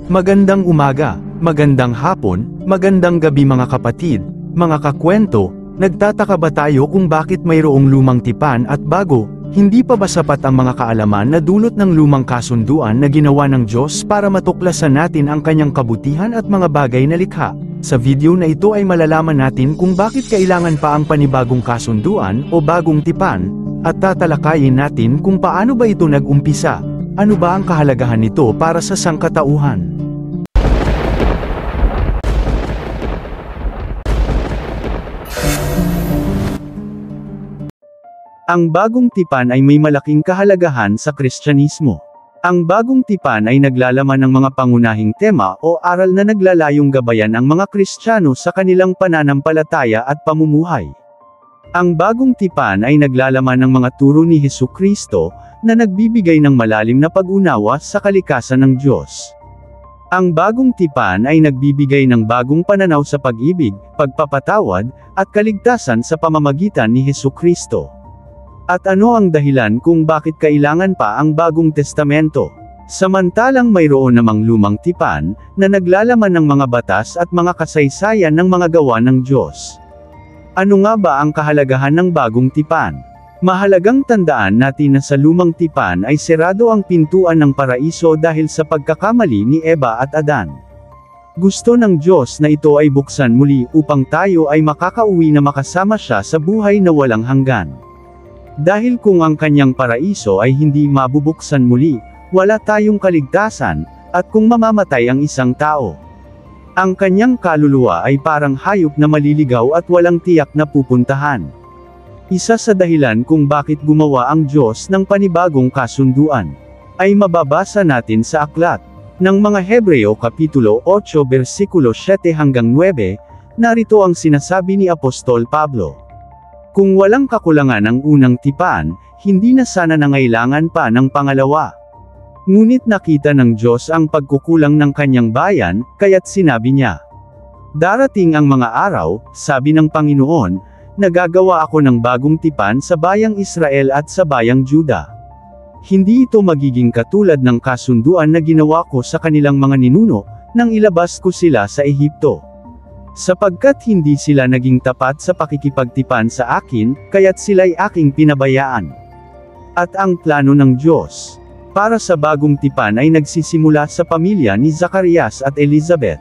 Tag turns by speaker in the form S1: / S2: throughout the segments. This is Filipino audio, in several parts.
S1: Magandang umaga, magandang hapon, magandang gabi mga kapatid, mga kakwento. Nagtataka ba tayo kung bakit mayroong lumang tipan at bago? Hindi pa ba sapat ang mga kaalaman na dulot ng lumang kasunduan na ginawa ng Diyos para matuklasan natin ang kanyang kabutihan at mga bagay na likha? Sa video na ito ay malalaman natin kung bakit kailangan pa ang panibagong kasunduan o bagong tipan, at tatalakayin natin kung paano ba ito nag-umpisa, ano ba ang kahalagahan nito para sa sangkatauhan. Ang bagong tipan ay may malaking kahalagahan sa Kristyanismo. Ang bagong tipan ay naglalaman ng mga pangunahing tema o aral na naglalayong gabayan ang mga Kristiyano sa kanilang pananampalataya at pamumuhay. Ang bagong tipan ay naglalaman ng mga turo ni Hesukristo, na nagbibigay ng malalim na pag-unawa sa kalikasan ng Diyos. Ang bagong tipan ay nagbibigay ng bagong pananaw sa pag-ibig, pagpapatawad, at kaligtasan sa pamamagitan ni Hesukristo. At ano ang dahilan kung bakit kailangan pa ang Bagong Testamento? Samantalang mayroon namang lumang tipan, na naglalaman ng mga batas at mga kasaysayan ng mga gawa ng Diyos. Ano nga ba ang kahalagahan ng bagong tipan? Mahalagang tandaan natin na sa lumang tipan ay serado ang pintuan ng paraiso dahil sa pagkakamali ni Eva at Adan. Gusto ng Diyos na ito ay buksan muli upang tayo ay makakauwi na makasama siya sa buhay na walang hanggan. Dahil kung ang kanyang paraiso ay hindi mabubuksan muli, wala tayong kaligtasan, at kung mamamatay ang isang tao, ang kanyang kaluluwa ay parang hayop na maliligaw at walang tiyak na pupuntahan. Isa sa dahilan kung bakit gumawa ang Diyos ng panibagong kasunduan, ay mababasa natin sa aklat ng mga Hebreo Kapitulo 8 versikulo 7 hanggang 9, narito ang sinasabi ni Apostol Pablo. Kung walang kakulangan ang unang tipan, hindi na sana nangailangan pa ng pangalawa. Ngunit nakita ng Diyos ang pagkukulang ng kanyang bayan, kaya't sinabi niya, "Darating ang mga araw," sabi ng Panginoon, "nagagawa ako ng bagong tipan sa bayang Israel at sa bayang Juda. Hindi ito magiging katulad ng kasunduan na ginawa ko sa kanilang mga ninuno, nang ilabas ko sila sa Ehipto. Sapagkat hindi sila naging tapat sa pakikipagtipan sa akin, kaya't sila'y aking pinabayaan." At ang plano ng Diyos para sa bagong tipan ay nagsisimula sa pamilya ni Zacarias at Elizabeth.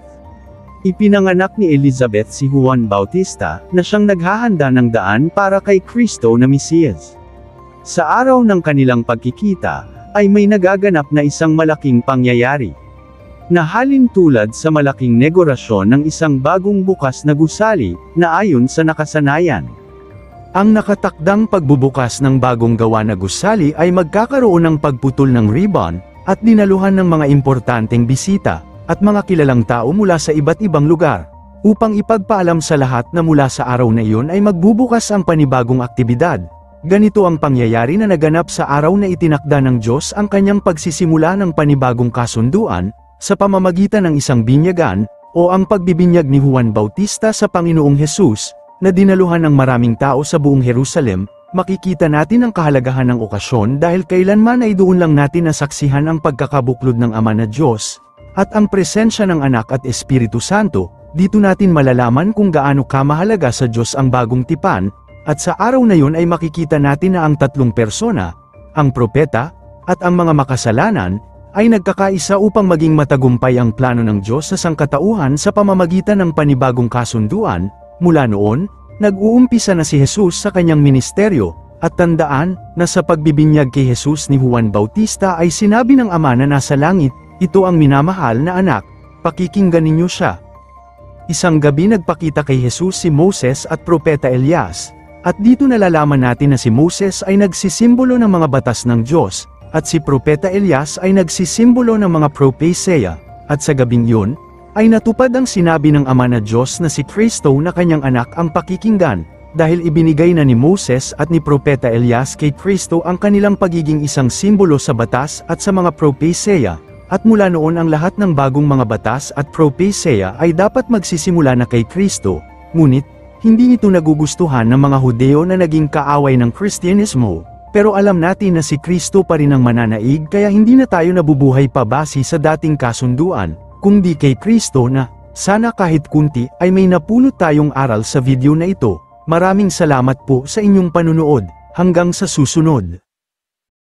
S1: Ipinanganak ni Elizabeth si Juan Bautista, na siyang naghahanda ng daan para kay Kristo na Mesiyas. Sa araw ng kanilang pagkikita, ay may nagaganap na isang malaking pangyayari, na halin tulad sa malaking negosasyon ng isang bagong bukas na gusali, na ayon sa nakasanayan. Ang nakatakdang pagbubukas ng bagong gawa na gusali ay magkakaroon ng pagputol ng ribbon, at dinaluhan ng mga importanteng bisita, at mga kilalang tao mula sa iba't ibang lugar, upang ipagpaalam sa lahat na mula sa araw na iyon ay magbubukas ang panibagong aktibidad. Ganito ang pangyayari na naganap sa araw na itinakda ng Diyos ang kanyang pagsisimula ng panibagong kasunduan, sa pamamagitan ng isang binyagan, o ang pagbibinyag ni Juan Bautista sa Panginoong Hesus, na dinaluhan ng maraming tao sa buong Jerusalem. Makikita natin ang kahalagahan ng okasyon dahil kailanman ay doon lang natin nasaksihan ang pagkakabuklod ng Ama na Diyos, at ang presensya ng Anak at Espiritu Santo. Dito natin malalaman kung gaano kamahalaga sa Diyos ang bagong tipan, at sa araw na yun ay makikita natin na ang tatlong persona, ang propeta, at ang mga makasalanan, ay nagkakaisa upang maging matagumpay ang plano ng Diyos sa sangkatauhan sa pamamagitan ng panibagong kasunduan. Mula noon, nag-uumpisa na si Jesus sa kanyang ministeryo, at tandaan, na sa pagbibinyag kay Jesus ni Juan Bautista ay sinabi ng Ama na nasa langit, "Ito ang minamahal na anak, pakikinggan ninyo siya." Isang gabi nagpakita kay Jesus si Moses at Propeta Elias, at dito nalalaman natin na si Moses ay nagsisimbolo ng mga batas ng Diyos, at si Propeta Elias ay nagsisimbolo ng mga propesya, at sa gabing yun, ay natupad ang sinabi ng Ama na Diyos na si Kristo na kanyang anak ang pakikinggan, dahil ibinigay na ni Moses at ni Propeta Elias kay Kristo ang kanilang pagiging isang simbolo sa batas at sa mga propesya, at mula noon ang lahat ng bagong mga batas at propesya ay dapat magsisimula na kay Kristo. Ngunit, hindi ito nagugustuhan ng mga Hudeo na naging kaaway ng Kristyanismo,
S2: Pero alam natin na si Kristo pa rin ang mananaig kaya hindi na tayo nabubuhay pa base sa dating kasunduan, kundi kay Kristo na, sana kahit kunti ay may napulot tayong aral sa video na ito. Maraming salamat po sa inyong panunood, hanggang sa susunod.